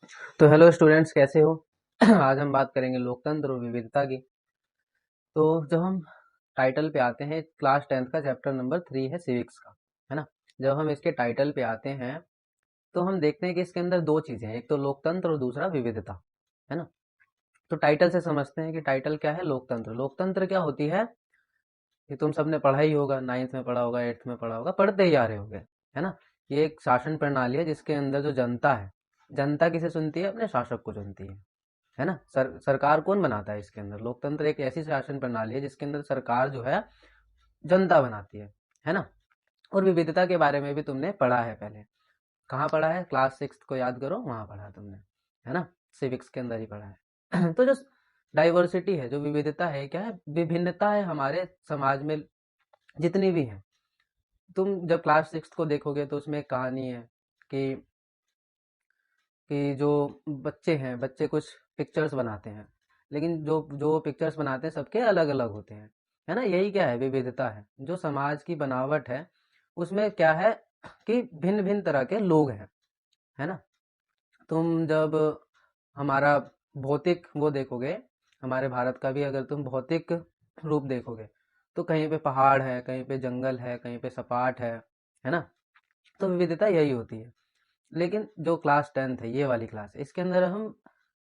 तो hello students, कैसे हो? आज हम बात करेंगे लोकतंत्र और विविधता की। तो जब हम टाइटल पे आते हैं, क्लास 10th का चैप्टर नंबर 3 है सिविक्स का, है ना। जब हम इसके टाइटल पे आते हैं तो हम देखते हैं कि इसके अंदर दो चीजें हैं, एक तो लोकतंत्र और दूसरा विविधता, है ना। तो टाइटल से समझते हैं कि टाइटल क्या है। लोकतंत्र, लोकतंत्र क्या होती है ये तुम सबने पढ़ा ही होगा, 9th में पढ़ा होगा, 8th में पढ़ा होगा, पढ़ते ही आ रहे होंगे, है ना। ये एक शासन प्रणाली है जिसके अंदर जो जनता है, जनता किसे चुनती है? अपने शासक को चुनती है ना। सरकार कौन बनाता है इसके अंदर? लोकतंत्र एक ऐसी शासन प्रणाली है जिसके अंदर सरकार जो है जनता बनाती है ना। और विविधता के बारे में भी तुमने पढ़ा है पहले। कहाँ पढ़ा है? क्लास 6 को याद करो, वहां पढ़ा है तुमने, है ना। सिविक्स के अंदर ही पढ़ा है। तो जो डाइवर्सिटी है, जो विविधता है, क्या है? विभिन्नता है हमारे समाज में जितनी भी है। तुम जब क्लास 6 को देखोगे तो उसमें एक कहानी है कि जो बच्चे हैं, बच्चे कुछ पिक्चर्स बनाते हैं, लेकिन जो जो पिक्चर्स बनाते हैं सबके अलग अलग होते हैं, है ना। यही क्या है? विविधता है। जो समाज की बनावट है उसमें क्या है कि भिन्न भिन्न तरह के लोग हैं, है ना। तुम जब हमारा भौतिक वो देखोगे, हमारे भारत का भी अगर तुम भौतिक रूप देखोगे तो कहीं पे पहाड़ है, कहीं पे जंगल है, कहीं पे सपाट है ना। तो विविधता यही होती है। लेकिन जो क्लास 10th है, ये वाली क्लास है, इसके अंदर हम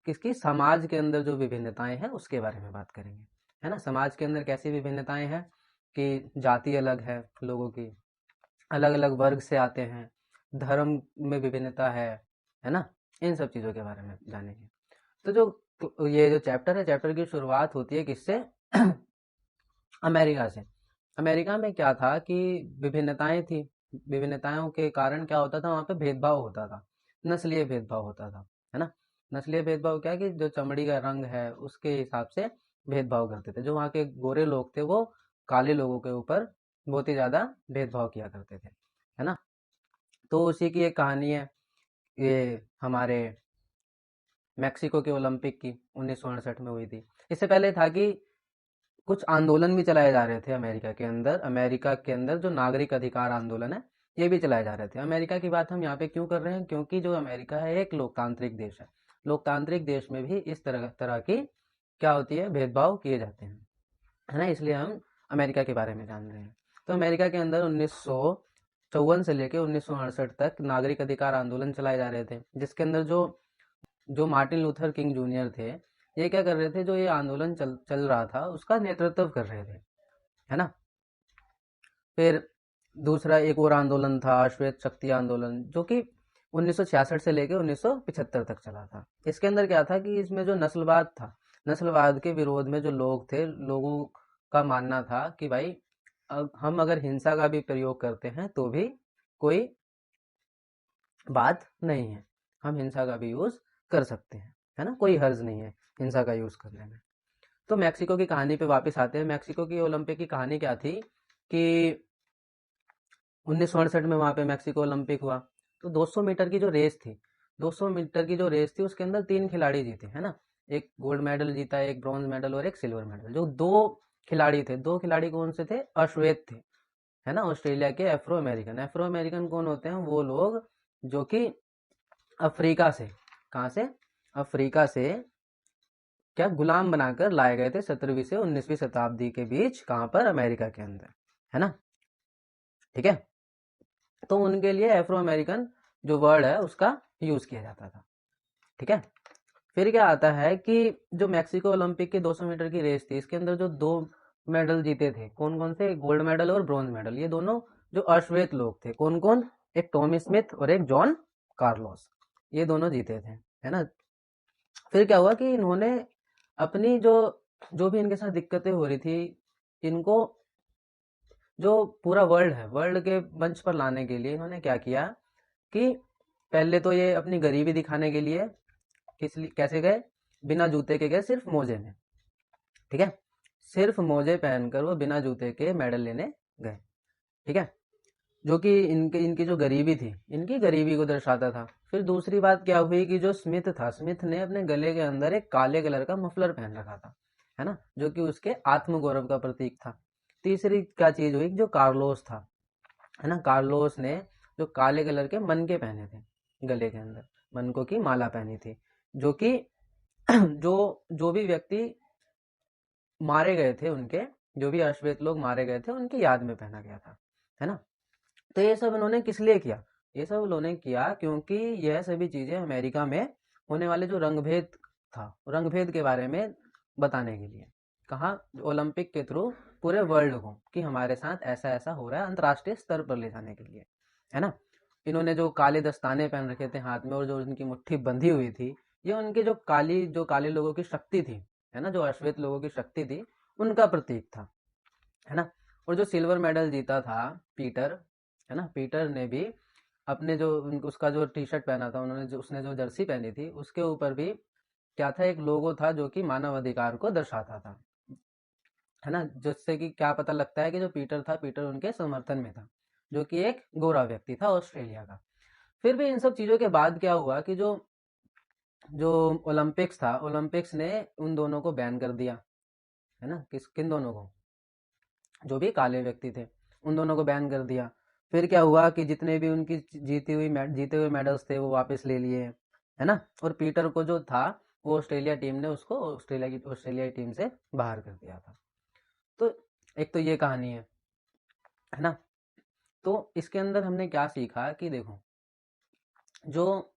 किसकी, समाज के अंदर जो विभिन्नताएं हैं उसके बारे में बात करेंगे, है ना। समाज के अंदर कैसी विभिन्नताएं हैं कि जाति अलग है लोगों की, अलग अलग वर्ग से आते हैं, धर्म में विभिन्नता है ना। इन सब चीज़ों के बारे में जानेंगे। तो जो ये जो चैप्टर है, चैप्टर की शुरुआत होती है किससे? अमेरिका से। अमेरिका में क्या था कि विभिन्नताएं थी। विभिन्नताओं के कारण क्या होता था? वहाँ पे भेदभाव होता था, नस्लीय भेदभाव होता था, है ना। नस्लीय भेदभाव क्या, कि जो चमड़ी का रंग है उसके हिसाब से भेदभाव करते थे। जो वहाँ के गोरे लोग थे वो काले लोगों के ऊपर बहुत ही ज्यादा भेदभाव किया करते थे, है ना। तो उसी की एक कहानी है, ये हमारे मैक्सिको के ओलंपिक की 1968 में हुई थी। इससे पहले था कि कुछ आंदोलन भी चलाए जा रहे थे अमेरिका के अंदर। अमेरिका के अंदर जो नागरिक अधिकार आंदोलन है ये भी चलाए जा रहे थे। अमेरिका की बात हम यहाँ पे क्यों कर रहे हैं? क्योंकि जो अमेरिका है एक लोकतांत्रिक देश है। लोकतांत्रिक देश में भी इस तरह तरह की क्या होती है, भेदभाव किए जाते हैं, है ना। इसलिए हम अमेरिका के बारे में जान रहे हैं। तो अमेरिका के अंदर 1954 से लेकर 1968 तक नागरिक अधिकार आंदोलन चलाए जा रहे थे, जिसके अंदर जो जो मार्टिन लूथर किंग जूनियर थे, ये क्या कर रहे थे? जो ये आंदोलन चल चल रहा था उसका नेतृत्व कर रहे थे, है ना। फिर दूसरा एक और आंदोलन था, श्वेत शक्ति आंदोलन, जो कि 1966 से लेकर 1975 तक चला था। इसके अंदर क्या था कि इसमें जो नस्लवाद था, नस्लवाद के विरोध में जो लोग थे, लोगों का मानना था कि भाई हम अगर हिंसा का भी प्रयोग करते हैं तो भी कोई बात नहीं है, हम हिंसा का भी यूज कर सकते हैं, है ना। कोई हर्ज नहीं है हिंसा का यूज करने में। तो मैक्सिको की कहानी पे वापस आते हैं। मैक्सिको की ओलंपिक की कहानी क्या थी कि 1968 में वहां पे मैक्सिको ओलंपिक हुआ। तो 200 मीटर की जो रेस थी, 200 मीटर की जो रेस थी उसके अंदर 3 खिलाड़ी जीते, है ना। एक गोल्ड मेडल जीता, एक ब्रॉन्ज मेडल और एक सिल्वर मेडल। जो दो खिलाड़ी थे, दो खिलाड़ी कौन से थे? अश्वेत थे, है ना। ऑस्ट्रेलिया के अफ्रो अमेरिकन। अफ्रो अमेरिकन कौन होते हैं? वो लोग जो कि अफ्रीका से, कहाँ से? अफ्रीका से क्या गुलाम बनाकर लाए गए थे 17वीं से 19वीं शताब्दी के बीच, कहाँ पर? अमेरिका के अंदर, है ना। ठीक है। तो उनके लिए एफ्रो अमेरिकन जो वर्ड है उसका यूज किया जाता था, ठीक है। फिर क्या आता है कि जो मैक्सिको ओलंपिक की 200 मीटर की रेस थी, इसके अंदर जो दो मेडल जीते थे, कौन कौन से? गोल्ड मेडल और ब्रॉन्ज मेडल। ये दोनों जो अश्वेत लोग थे, कौन कौन? एक टॉमी स्मिथ और एक जॉन कार्लोस, ये दोनों जीते थे, है ना। फिर क्या हुआ कि इन्होंने अपनी जो जो भी इनके साथ दिक्कतें हो रही थी, इनको जो पूरा वर्ल्ड है, वर्ल्ड के मंच पर लाने के लिए इन्होंने क्या किया कि पहले तो ये अपनी गरीबी दिखाने के लिए कैसे गए? बिना जूते के गए, सिर्फ मोजे में, ठीक है। सिर्फ मोजे पहनकर वो बिना जूते के मेडल लेने गए, ठीक है। जो कि इनके इनकी जो गरीबी थी, इनकी गरीबी को दर्शाता था। फिर दूसरी बात क्या हुई कि जो स्मिथ था, स्मिथ ने अपने गले के अंदर एक काले कलर का मफलर पहन रखा था, है ना, जो कि उसके आत्मगौरव का प्रतीक था। तीसरी क्या चीज हुई? जो कार्लोस था, है ना, कार्लोस ने जो काले कलर के मनके पहने थे गले के अंदर, मनकों की माला पहनी थी, जो कि जो भी व्यक्ति मारे गए थे उनके, जो भी अश्वेत लोग मारे गए थे उनकी याद में पहना गया था, है ना। तो ये सब उन्होंने किस लिए किया? ये सब उन्होंने किया क्योंकि यह सभी चीजें अमेरिका में होने वाले जो रंगभेद था, रंगभेद के बारे में बताने के लिए, कहा ओलंपिक के थ्रू पूरे वर्ल्ड को कि हमारे साथ ऐसा ऐसा हो रहा है, अंतर्राष्ट्रीय स्तर पर ले जाने के लिए, है ना। इन्होंने जो काले दस्ताने पहन रखे थे हाथ में और जो उनकी मुट्ठी बंधी हुई थी, ये उनकी जो काले लोगों की शक्ति थी, है ना, जो अश्वेत लोगों की शक्ति थी, उनका प्रतीक था, है ना। और जो सिल्वर मेडल जीता था पीटर, है ना, पीटर ने भी अपने जो उसका जो टी शर्ट पहना था, उसने जो जर्सी पहनी थी उसके ऊपर भी क्या था, एक लोगो था जो कि मानव अधिकार को दर्शाता था, है ना। जिससे कि क्या पता लगता है कि जो पीटर था, पीटर उनके समर्थन में था, जो कि एक गोरा व्यक्ति था ऑस्ट्रेलिया का। फिर भी इन सब चीजों के बाद क्या हुआ कि जो जो ओलंपिक्स था, ओलंपिक्स ने उन दोनों को बैन कर दिया, है ना। किन दोनों को? जो भी काले व्यक्ति थे उन दोनों को बैन कर दिया। फिर क्या हुआ कि जितने भी उनकी जीते हुए मेडल्स थे वो वापस ले लिए, है ना। और पीटर को जो था, वो ऑस्ट्रेलिया टीम ने उसको ऑस्ट्रेलिया टीम से बाहर कर दिया था। तो एक तो ये कहानी है ना। तो इसके अंदर हमने क्या सीखा कि देखो, जो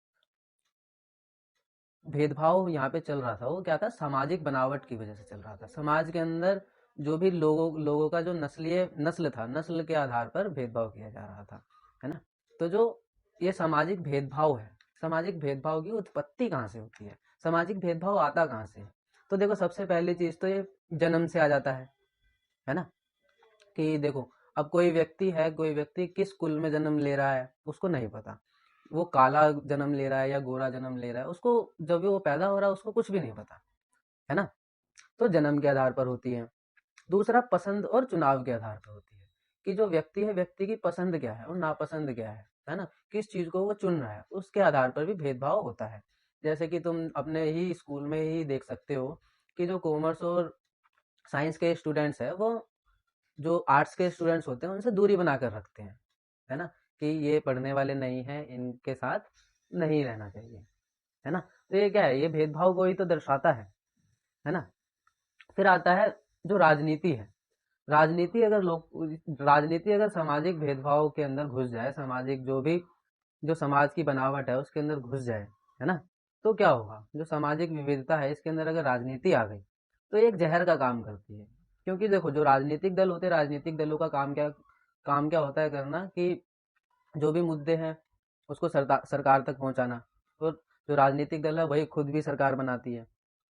भेदभाव यहाँ पे चल रहा था वो क्या था, सामाजिक बनावट की वजह से चल रहा था। समाज के अंदर जो भी लोगों का जो नस्ल था, नस्ल के आधार पर भेदभाव किया जा रहा था, है ना। तो जो ये सामाजिक भेदभाव है, सामाजिक भेदभाव की उत्पत्ति कहाँ से होती है, सामाजिक भेदभाव आता कहाँ से? तो देखो, सबसे पहली चीज तो ये जन्म से आ जाता है ना। कि देखो, अब कोई व्यक्ति किस कुल में जन्म ले रहा है उसको नहीं पता, वो काला जन्म ले रहा है या गोरा जन्म ले रहा है, उसको जब वो पैदा हो रहा है उसको कुछ भी नहीं पता, है ना। तो जन्म के आधार पर होती है। दूसरा, पसंद और चुनाव के आधार पर होती है, कि जो व्यक्ति है, व्यक्ति की पसंद क्या है और नापसंद क्या है ना, किस चीज को वो चुन रहा है, उसके आधार पर भी भेदभाव होता है। जैसे कि तुम अपने ही स्कूल में ही देख सकते हो कि जो कॉमर्स और साइंस के स्टूडेंट्स है, वो जो आर्ट्स के स्टूडेंट्स होते हैं उनसे दूरी बनाकर रखते हैं, है ना, कि ये पढ़ने वाले नहीं है, इनके साथ नहीं रहना चाहिए, है ना। तो ये क्या है, ये भेदभाव को ही तो दर्शाता है ना। फिर आता है जो राजनीति है। राजनीति अगर सामाजिक भेदभाव के अंदर घुस जाए, सामाजिक जो समाज की बनावट है उसके अंदर घुस जाए, है ना, तो क्या होगा, जो सामाजिक विविधता है इसके अंदर अगर राजनीति आ गई तो ये एक जहर का काम करती है। क्योंकि देखो, जो राजनीतिक दल होते हैं, राजनीतिक दलों का काम क्या होता है करना, कि जो भी मुद्दे हैं उसको सरकार तक पहुंचाना। और जो राजनीतिक दल है वही खुद भी सरकार बनाती है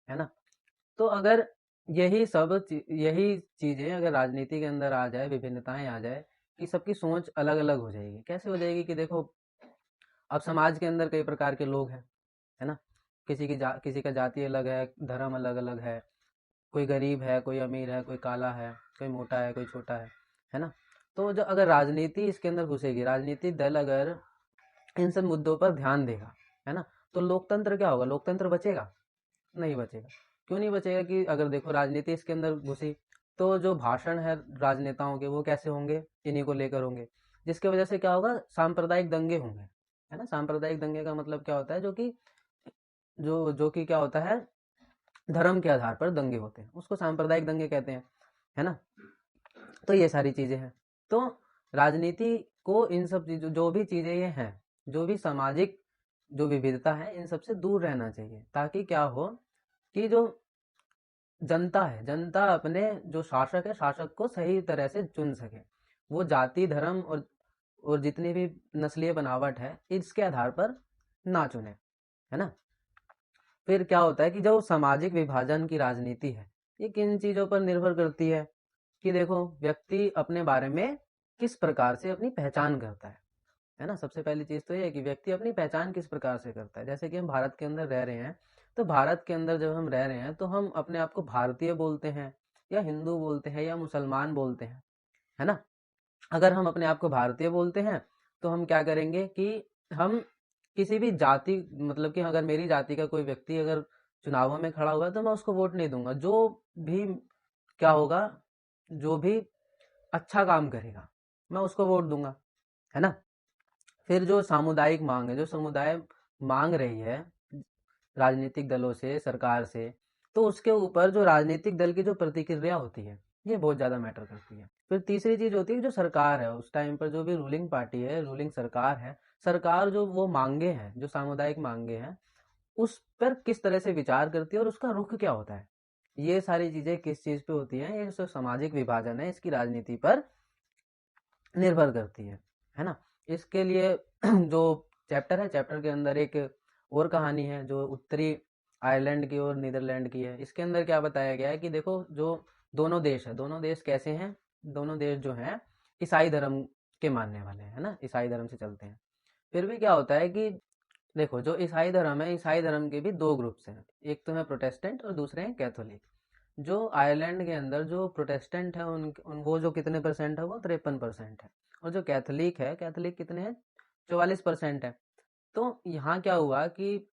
ना। तो अगर यही चीजें अगर राजनीति के अंदर आ जाए, विभिन्नताएं आ जाए, कि सबकी सोच अलग अलग हो जाएगी। कैसे हो जाएगी? कि देखो, अब समाज के अंदर कई प्रकार के लोग हैं, है ना। किसी का जाति अलग है, धर्म अलग अलग है, कोई गरीब है, कोई अमीर है, कोई काला है, कोई मोटा है, कोई छोटा है ना। तो जो अगर राजनीति इसके अंदर घुसेगी, राजनीतिक दल अगर इन सब मुद्दों पर ध्यान देगा, है ना, तो लोकतंत्र क्या होगा? लोकतंत्र बचेगा? नहीं बचेगा। क्यों नहीं बचेगा? कि अगर देखो, राजनीति इसके अंदर घुसी तो जो भाषण है राजनेताओं के वो कैसे होंगे? इन्हीं को लेकर होंगे, जिसकी वजह से क्या होगा? सांप्रदायिक दंगे होंगे, है ना। सांप्रदायिक दंगे का मतलब क्या होता है? जो कि क्या होता है, धर्म के आधार पर दंगे होते हैं, उसको सांप्रदायिक दंगे कहते हैं, है ना। तो ये सारी चीजें हैं। तो राजनीति को इन सब चीजों, जो भी चीजें ये हैं, जो भी सामाजिक जो विविधता है, इन सबसे दूर रहना चाहिए, ताकि क्या हो कि जो जनता है, जनता अपने जो शासक है, शासक को सही तरह से चुन सके। वो जाति, धर्म और जितनी भी नस्लीय बनावट है इसके आधार पर ना चुने, है ना। फिर क्या होता है कि जो सामाजिक विभाजन की राजनीति है, ये किन चीजों पर निर्भर करती है? कि देखो, व्यक्ति अपने बारे में किस प्रकार से अपनी पहचान करता है ना। सबसे पहली चीज तो ये है कि व्यक्ति अपनी पहचान किस प्रकार से करता है। जैसे कि हम भारत के अंदर रह रहे हैं, तो भारत के अंदर जब हम रह रहे हैं तो हम अपने आप को भारतीय बोलते हैं, या हिंदू बोलते हैं, या मुसलमान बोलते हैं, है ना। अगर हम अपने आप को भारतीय बोलते हैं तो हम क्या करेंगे कि हम किसी भी जाति, मतलब कि अगर मेरी जाति का कोई व्यक्ति अगर चुनावों में खड़ा हुआ है तो मैं उसको वोट नहीं दूंगा। जो भी क्या होगा, जो भी अच्छा काम करेगा मैं उसको वोट दूंगा, है ना। फिर जो सामुदायिक मांग है, जो समुदाय मांग रही है राजनीतिक दलों से, सरकार से, तो उसके ऊपर जो राजनीतिक दल की जो प्रतिक्रिया होती है ये बहुत ज़्यादा मैटर करती है। फिर तीसरी चीज़ होती है जो सरकार है उस टाइम पर, जो भी रूलिंग पार्टी है, रूलिंग सरकार है, सरकार जो वो मांगे हैं, जो सामुदायिक मांगे हैं, उस पर किस तरह से विचार करती है और उसका रुख क्या होता है। ये सारी चीज़ें किस चीज़ पे होती हैं, ये जो सामाजिक विभाजन है इसकी राजनीति पर निर्भर करती है ना। इसके लिए जो चैप्टर है, चैप्टर के अंदर एक और कहानी है जो उत्तरी आयरलैंड की और नीदरलैंड की है। इसके अंदर क्या बताया गया है कि देखो जो दोनों देश है, दोनों देश कैसे हैं, दोनों देश जो हैं ईसाई धर्म के मानने वाले हैं, है ना, ईसाई धर्म से चलते हैं। फिर भी क्या होता है कि देखो जो ईसाई धर्म है, ईसाई धर्म के भी दो ग्रुप्स हैं, एक तो है प्रोटेस्टेंट और दूसरे हैं कैथोलिक। जो आयरलैंड के अंदर जो प्रोटेस्टेंट है वो जो कितने परसेंट है, वो 53% है। और जो कैथोलिक है, कैथोलिक कितने हैं, 44% है। तो यहाँ क्या हुआ कि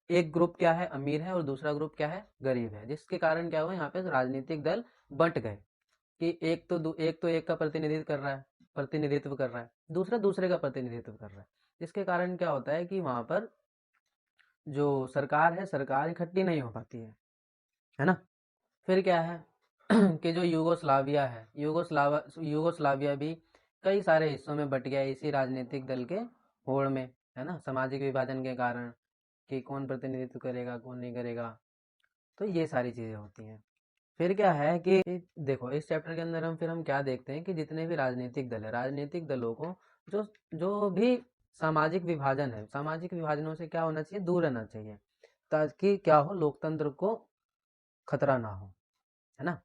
एक ग्रुप क्या है, अमीर है, और दूसरा ग्रुप क्या है, गरीब है, जिसके कारण क्या हुआ, यहाँ पे राजनीतिक दल बंट गए कि एक का प्रतिनिधित्व कर रहा है, दूसरा दूसरे का प्रतिनिधित्व कर रहा है। जिसके कारण क्या होता है कि वहां पर जो सरकार है, सरकार इकट्ठी नहीं हो पाती है ना। फिर क्या है कि जो यूगोस्लाविया है, यूगोस्लाविया भी कई सारे हिस्सों में बट गया इसी राजनीतिक दल के होड़ में, है ना, सामाजिक विभाजन के कारण, कि कौन प्रतिनिधित्व करेगा कौन नहीं करेगा। तो ये सारी चीजें होती हैं। फिर क्या है कि देखो इस चैप्टर के अंदर हम क्या देखते हैं कि जितने भी राजनीतिक दल है, राजनीतिक दलों को जो जो भी सामाजिक विभाजन है, सामाजिक विभाजनों से क्या होना चाहिए, दूर रहना चाहिए, ताकि क्या हो, लोकतंत्र को खतरा ना हो, है ना।